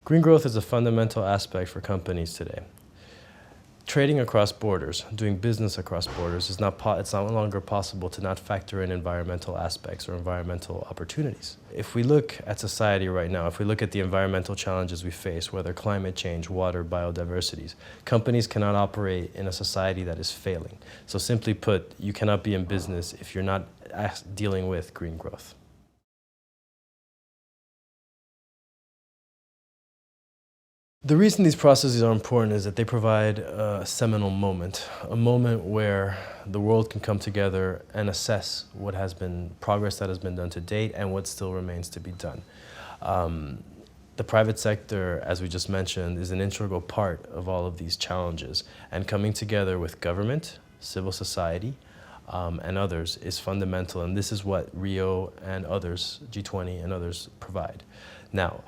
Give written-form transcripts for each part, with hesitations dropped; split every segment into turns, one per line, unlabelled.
Green growth is a fundamental aspect for companies today. Trading across borders, doing business across borders, it's no longer possible to not factor in environmental aspects or environmental opportunities. If we look at society right now, if we look at the environmental challenges we face, whether climate change, water, biodiversities, companies cannot operate in a society that is failing. So simply put, you cannot be in business if you're not dealing with green growth. The reason these processes are important is that they provide a seminal moment, a moment where the world can come together and assess what has been progress that has been done to date and what still remains to be done. The private sector, as we just mentioned, is an integral part of all of these challenges, and coming together with government, civil society, and others is fundamental, and this is what Rio and others, G20 and others, provide. Now,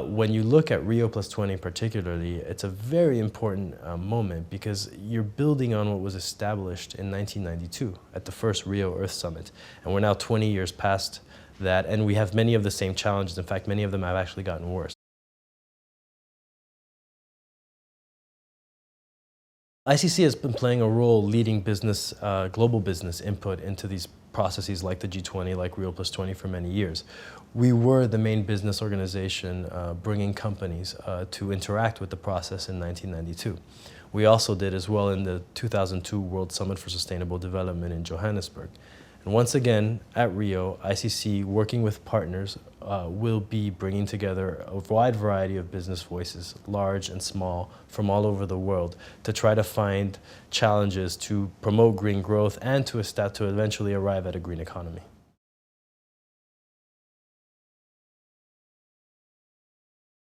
when you look at Rio plus 20 particularly, it's a very important moment because you're building on what was established in 1992 at the first Rio Earth Summit, and we're now 20 years past that, and we have many of the same challenges. In fact, many of them have actually gotten worse. ICC has been playing a role leading business, global business input into these processes like the G20, like Rio plus 20 for many years. We were the main business organization bringing companies to interact with the process in 1992. We also did as well in the 2002 World Summit for Sustainable Development in Johannesburg. And once again, at Rio, ICC, working with partners, will be bringing together a wide variety of business voices, large and small, from all over the world, to try to find challenges to promote green growth and to eventually arrive at a green economy.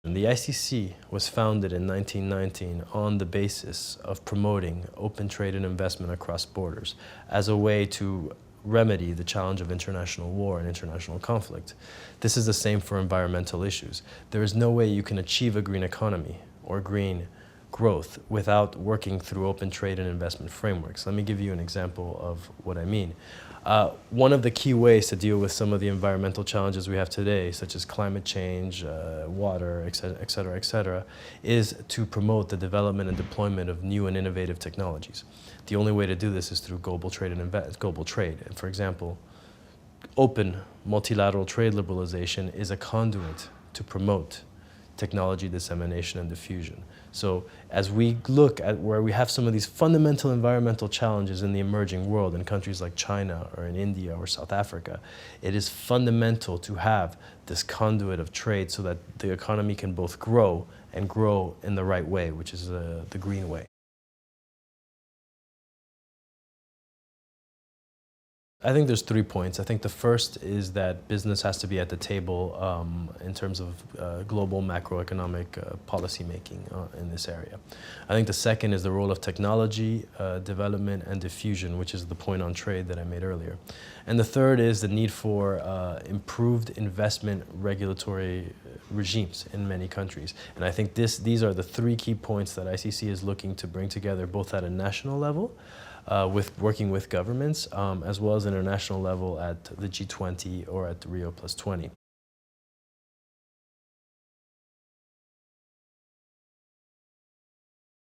And the ICC was founded in 1919 on the basis of promoting open trade and investment across borders as a way to remedy the challenge of international war and international conflict. This is the same for environmental issues. There is no way you can achieve a green economy or green growth without working through open trade and investment frameworks. Let me give you an example of what I mean. One of the key ways to deal with some of the environmental challenges we have today, such as climate change, water, et cetera, is to promote the development and deployment of new and innovative technologies. The only way to do this is through global trade and global trade. And for example, open multilateral trade liberalization is a conduit to promote technology dissemination and diffusion. So as we look at where we have some of these fundamental environmental challenges in the emerging world in countries like China or in India or South Africa, it is fundamental to have this conduit of trade so that the economy can both grow and grow in the right way, which is the green way. I think there's 3 points. I think the first is that business has to be at the table in terms of global macroeconomic policy making in this area. I think the second is the role of technology, development, and diffusion, which is the point on trade that I made earlier. And the third is the need for improved investment regulatory regimes in many countries. And I think these are the 3 key points that ICC is looking to bring together, both at a national level, working with governments, as well as international level at the G20 or at the Rio plus 20.